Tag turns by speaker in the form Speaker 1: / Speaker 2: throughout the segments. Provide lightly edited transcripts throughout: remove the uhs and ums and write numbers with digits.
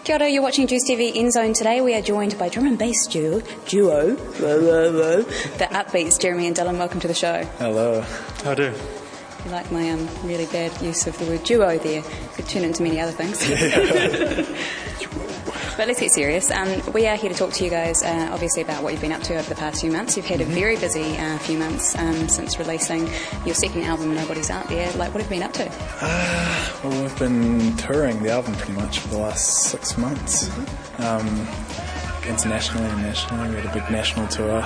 Speaker 1: Kia ora, you're watching Juice TV NZOWN. Today we are joined by drum and bass duo, the Upbeats, Jeremy and Dylan. Welcome to the show.
Speaker 2: Hello. How do?
Speaker 1: You like my really bad use of the word duo there. Could turn into many other things. But let's get serious. We are here to talk to you guys, obviously, about what you've been up to over the past few months. You've had a very busy few months since releasing your second album, Nobody's Out There. Like, what have you been up to?
Speaker 2: Well, we've been touring the album pretty much for the last 6 months. Internationally and nationally. We had a big national tour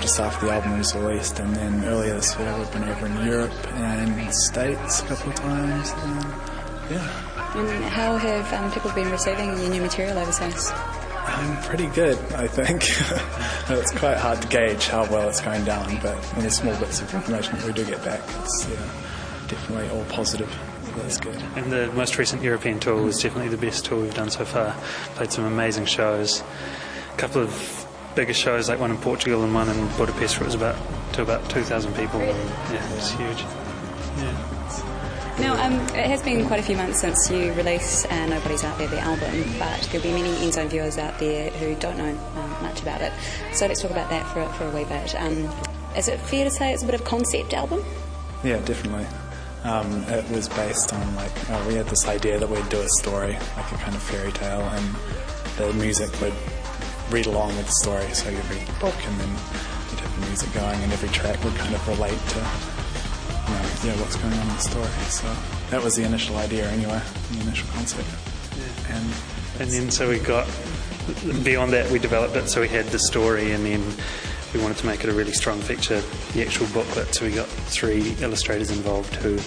Speaker 2: just after the album was released, and then earlier this year we've been over in Europe and the States a couple of times. Yeah.
Speaker 1: And how have people been receiving your new material overseas?
Speaker 2: Pretty good, I think. It's quite hard to gauge how well it's going down, but in the small bits of information that we do get back, it's definitely all positive. That's good.
Speaker 3: And the most recent European tour was definitely the best tour we've done so far. Played some amazing shows. A couple of bigger shows, like one in Portugal and one in Budapest, where it was about 2,000 people. Yeah, it was huge. Yeah.
Speaker 1: Now, it has been quite a few months since you released Nobody's Out There, the album, but there'll be many NZOWN viewers out there who don't know much about it. So let's talk about that for a wee bit. Is it fair to say it's a bit of a concept album?
Speaker 2: Yeah, definitely. It was based on, we had this idea that we'd do a story, like a kind of fairy tale, and the music would read along with the story. So you'd read the book and then you'd have the music going, and every track would kind of relate to what's going on in the story. So that was the initial idea anyway, the initial concept. Yeah.
Speaker 3: And then so we got, beyond that we developed it, so we had the story, and then we wanted to make it a really strong feature, the actual booklet, so we got 3 illustrators involved who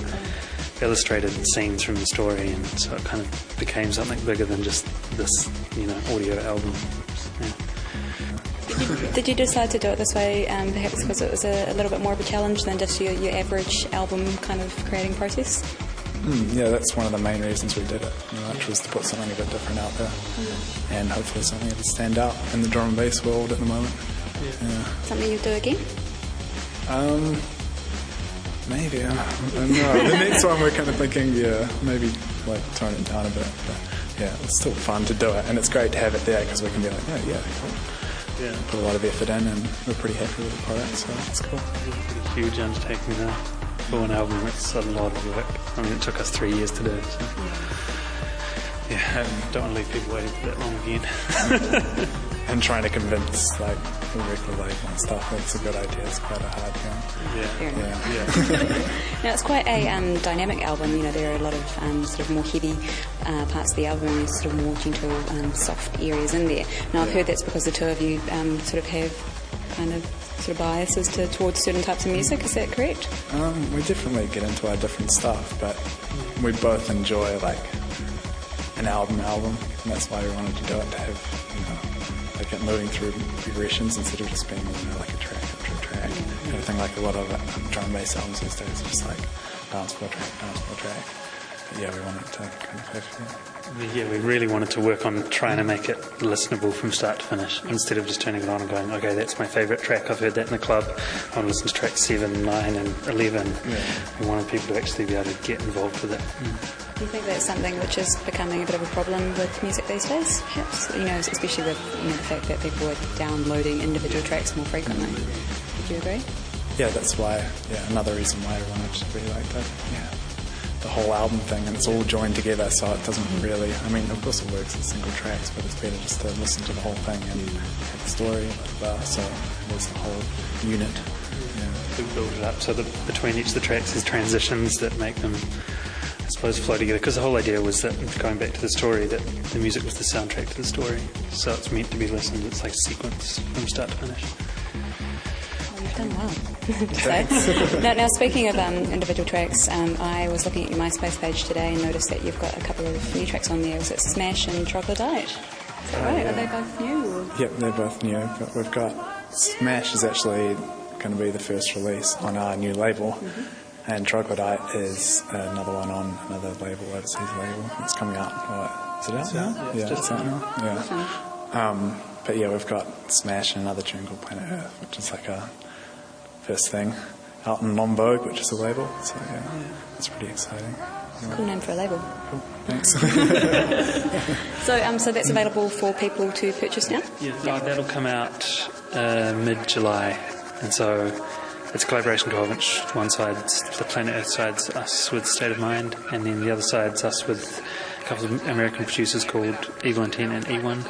Speaker 3: illustrated scenes from the story, and so it kind of became something bigger than just this, audio album. Yeah.
Speaker 1: Did you decide to do it this way perhaps because it was a little bit more of a challenge than just your average album kind of creating process?
Speaker 2: Yeah, that's one of the main reasons we did it, which was to put something a bit different out there, and hopefully something that would stand out in the drum and bass world at the moment. Yeah.
Speaker 1: Something you'll do again?
Speaker 2: Maybe. I don't know. The next one we're kind of thinking, maybe tone it down a bit. But yeah, it's still fun to do it, and it's great to have it there because we can be like, cool. Yeah. Put a lot of effort in, and we're pretty happy with the product, so it's cool.
Speaker 3: It's a huge undertaking now for an album. It's a lot of work. I mean, it took us 3 years to do it. So. Yeah, and don't want to leave people waiting for that long again.
Speaker 2: And trying to convince the record label and stuff that's a good idea. It's quite a hard thing.
Speaker 3: Yeah.
Speaker 1: Now it's quite a dynamic album. There are a lot of sort of more heavy parts of the album, and there's sort of more gentle, soft areas in there. Now I've heard that's because the two of you sort of have kind of sort of biases towards certain types of music. Is that correct?
Speaker 2: We definitely get into our different stuff, but we both enjoy an album, and that's why we wanted to do it, to have it moving through progressions instead of just being like a track after a track. I think like a lot of drum and bass albums these days are just like dance floor track. But yeah, we wanted to kind of have
Speaker 3: we really wanted to work on trying to make it listenable from start to finish, instead of just turning it on and going, okay, that's my favourite track, I've heard that in the club, I want to listen to track 7, 9 and 11. We wanted people to actually be able to get involved with it.
Speaker 1: Do you think that's something which is becoming a bit of a problem with music these days, perhaps? Especially with the fact that people are downloading individual tracks more frequently. Would you agree?
Speaker 2: Yeah, that's why. Yeah, another reason why I wanted to be like that. Yeah, the whole album thing, and it's all joined together, so it doesn't really. I mean, of course it works as single tracks, but it's better just to listen to the whole thing and have the story, so there's the whole unit.
Speaker 3: We build it up so that between each of the tracks there's transitions that make them, I suppose, flow together, because the whole idea was that, going back to the story, that the music was the soundtrack to the story, so it's meant to be listened. It's like a sequence from start to finish.
Speaker 1: Well, you've done well. Now, speaking of individual tracks, I was looking at your MySpace page today and noticed that you've got a couple of new tracks on there. Was it Smash and Troglodyte? Is that right? Are they both new? Or?
Speaker 2: Yep, they're both new. But we've got Smash is actually going to be the first release on our new label. And Troglodyte is another one on another label, overseas label. It's coming out. Is it out now? Yeah, it's out now. Yeah. But yeah, we've got Smash and another tune called Planet Earth, which is like our first thing out in Non-Vogue, which is a label. So yeah, it's pretty exciting.
Speaker 1: Cool name for a label.
Speaker 2: Cool. Thanks.
Speaker 1: So that's available for people to purchase now?
Speaker 3: Yeah, that'll come out mid-July, and so it's a collaboration 12-inch. One side's the Planet Earth side's us with State of Mind, and then the other side's us with a couple of American producers called Evil Intent and E1.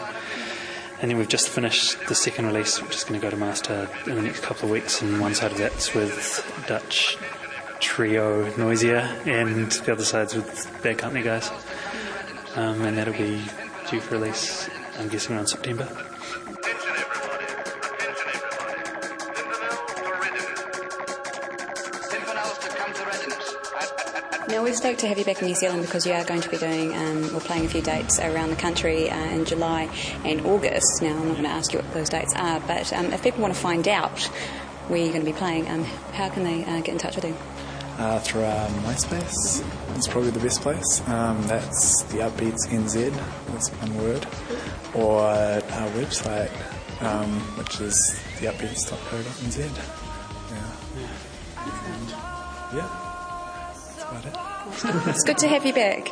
Speaker 3: And then we've just finished the second release, which is going to go to master in the next couple of weeks, and one side of that's with Dutch trio Noisia, and the other side's with Bad Company guys. And that'll be due for release, I'm guessing, around September.
Speaker 1: Now, we're stoked to have you back in New Zealand because you are going to be doing, we're playing a few dates around the country in July and August. Now, I'm not going to ask you what those dates are, but if people want to find out where you're going to be playing, how can they get in touch with you?
Speaker 2: Through our MySpace. It's probably the best place. That's the Upbeats NZ, that's one word. Or our website, which is theupbeats.co.nz. Yeah, that's about it.
Speaker 1: It's good to have you back.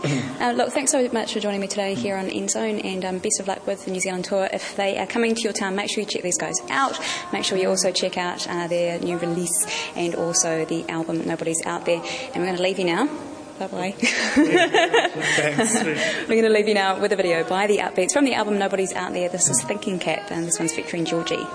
Speaker 1: Look, thanks so much for joining me today here on NZOWN, and best of luck with the New Zealand tour. If they are coming to your town, make sure you check these guys out. Make sure you also check out their new release and also the album Nobody's Out There. And we're going to leave you now. Bye-bye.
Speaker 2: Thanks.
Speaker 1: We're going to leave you now with a video by the Upbeats from the album Nobody's Out There. This is Thinking Cap, and this one's featuring Georgie.